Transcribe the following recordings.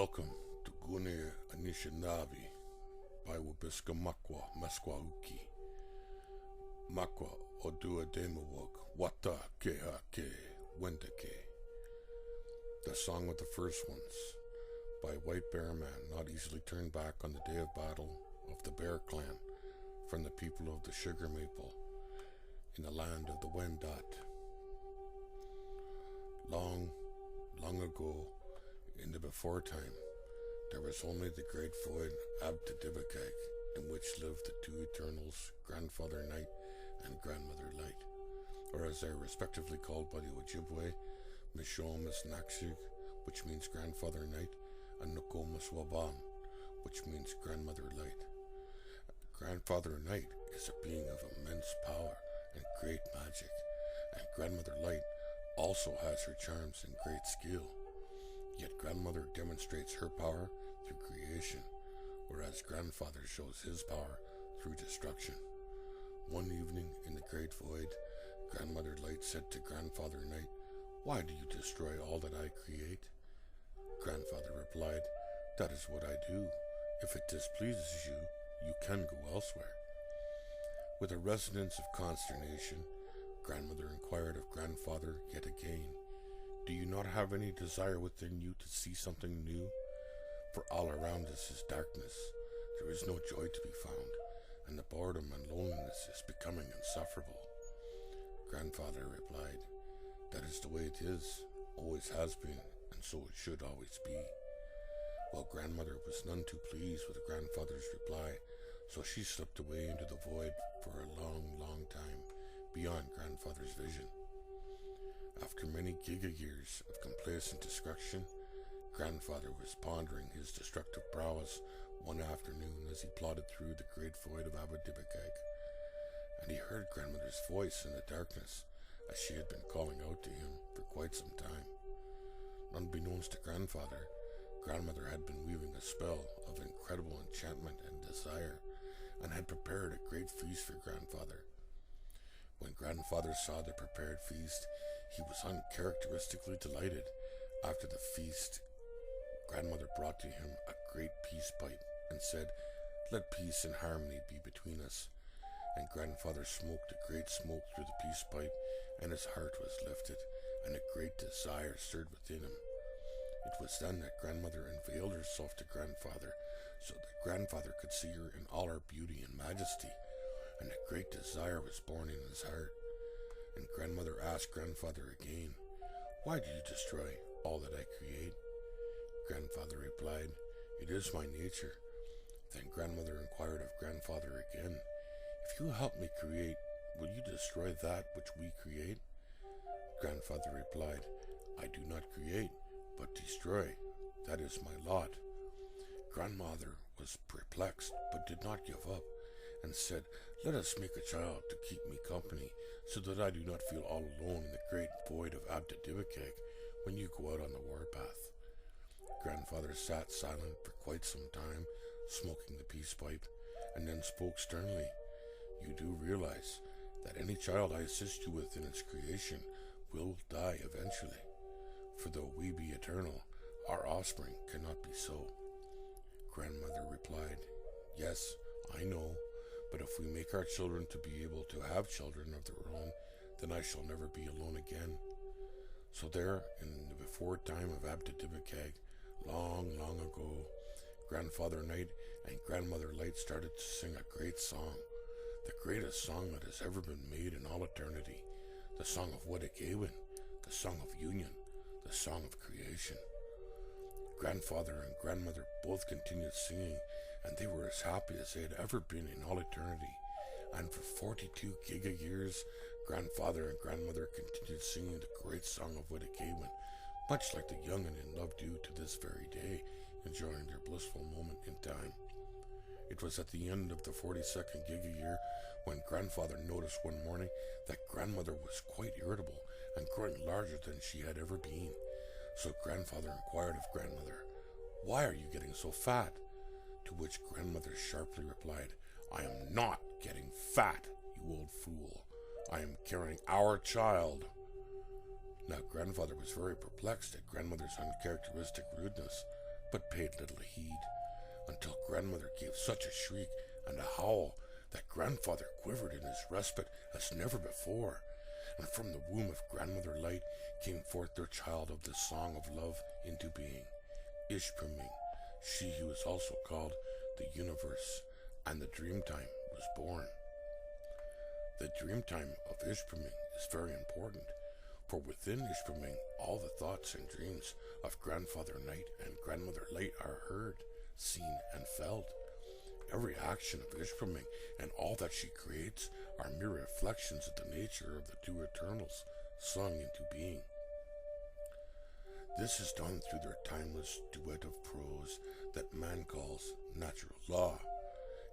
Welcome to Goone Aniishinaabe by Wabiska, Makwa, Meskwa, Ookii. Makwa odua demawog, wata keha ke, wenda ke. The song of the first ones by White Bear Man, not easily turned back on the day of battle of the Bear Clan from the people of the Sugar Maple in the land of the Wendat. Long, long ago, in the before time, there was only the great void Abtadibakag, in which lived the two eternals, Grandfather Night and Grandmother Light, or as they are respectively called by the Ojibwe, Mishomas Naksig, which means Grandfather Night, and Nokomas Waban, which means Grandmother Light. Grandfather Night is a being of immense power and great magic, and Grandmother Light also has her charms and great skill. Yet Grandmother demonstrates her power through creation, whereas Grandfather shows his power through destruction. One evening in the Great Void, Grandmother Light said to Grandfather Night, "Why do you destroy all that I create?" Grandfather replied, "That is what I do. If it displeases you, you can go elsewhere." With a resonance of consternation, Grandmother inquired of Grandfather yet again, "Do you not have any desire within you to see something new? For all around us is darkness, there is no joy to be found, and the boredom and loneliness is becoming insufferable." Grandfather replied, "That is the way it is, always has been, and so it should always be." Well, Grandmother was none too pleased with Grandfather's reply, so she slipped away into the void for a long, long time, beyond Grandfather's vision. After many giga-years of complacent destruction, Grandfather was pondering his destructive prowess one afternoon as he plodded through the great void of Abadibakag, and he heard Grandmother's voice in the darkness as she had been calling out to him for quite some time. Unbeknownst to Grandfather, Grandmother had been weaving a spell of incredible enchantment and desire, and had prepared a great feast for Grandfather. When Grandfather saw the prepared feast, he was uncharacteristically delighted. After the feast, Grandmother brought to him a great peace pipe and said, "Let peace and harmony be between us." And Grandfather smoked a great smoke through the peace pipe, and his heart was lifted, and a great desire stirred within him. It was then that Grandmother unveiled herself to Grandfather, so that Grandfather could see her in all her beauty and majesty, and a great desire was born in his heart. And Grandmother asked Grandfather again, "Why do you destroy all that I create?" Grandfather replied, "It is my nature." Then Grandmother inquired of Grandfather again, "If you help me create, will you destroy that which we create?" Grandfather replied, "I do not create, but destroy. That is my lot." Grandmother was perplexed, but did not give up, and said, "Let us make a child to keep me company, so that I do not feel all alone in the great void of Abtadibakag when you go out on the warpath." Grandfather sat silent for quite some time, smoking the peace pipe, and then spoke sternly, "You do realize that any child I assist you with in its creation will die eventually. For though we be eternal, our offspring cannot be so." Grandmother replied, "Yes, I know, but if we make our children to be able to have children of their own, then I shall never be alone again." So there, in the before time of Abtadibakag, long, long ago, Grandfather Night and Grandmother Light started to sing a great song, the greatest song that has ever been made in all eternity, the song of Wedikewin, the song of union, the song of creation. Grandfather and Grandmother both continued singing, and they were as happy as they had ever been in all eternity. And for 42 giga-years, Grandfather and Grandmother continued singing the great song of Wedikewin, much like the young and in love do to this very day, enjoying their blissful moment in time. It was at the end of the 42nd giga-year when Grandfather noticed one morning that Grandmother was quite irritable and growing larger than she had ever been. So Grandfather inquired of Grandmother, "Why are you getting so fat?" To which Grandmother sharply replied, "I am not getting fat, you old fool. I am carrying our child." Now Grandfather was very perplexed at Grandmother's uncharacteristic rudeness, but paid little heed, until grandmother gave such a shriek and a howl that grandfather quivered in his respite as never before, and from the womb of grandmother light came forth their child of the song of love into being, Ishpiming, she who is also called the universe, and the Dreamtime was born. The Dreamtime of Ishpiming is very important, for within Ishpiming all the thoughts and dreams of grandfather night and grandmother light are heard, seen, and felt. Every action of Ishpiming and all that she creates are mere reflections of the nature of the two eternals sung into being. This is done through their timeless duet of prose that man calls natural law.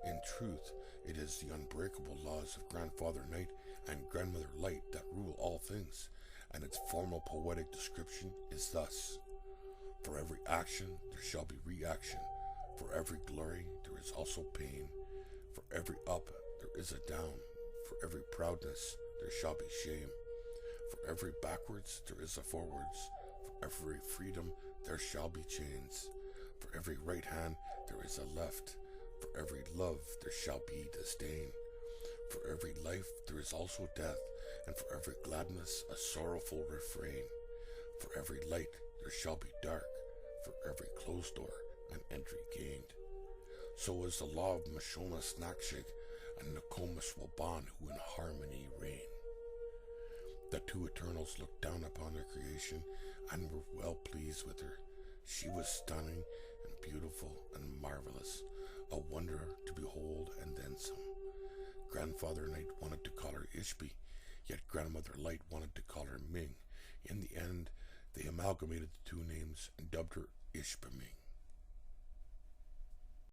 In truth, it is the unbreakable laws of grandfather night and grandmother light that rule all things, and its formal poetic description is thus: for every action there shall be reaction, for every glory there is also pain, for every up there is a down, for every proudness there shall be shame, for every backwards there is a forwards, for every freedom there shall be chains, for every right hand there is a left, for every love there shall be disdain, for every life there is also death, and for every gladness a sorrowful refrain, for every light there shall be dark, for every closed door an entry gained. So is the law of Mashoma Snakshik and Nokomis Waban who in harmony reign. The two eternals looked down upon their creation and were well pleased with her. She was stunning and beautiful and marvelous, a wonder to behold and then some. Grandfather Night wanted to call her Ishpi, yet Grandmother Light wanted to call her Ming. In the end, they amalgamated the two names and dubbed her Ishpiming.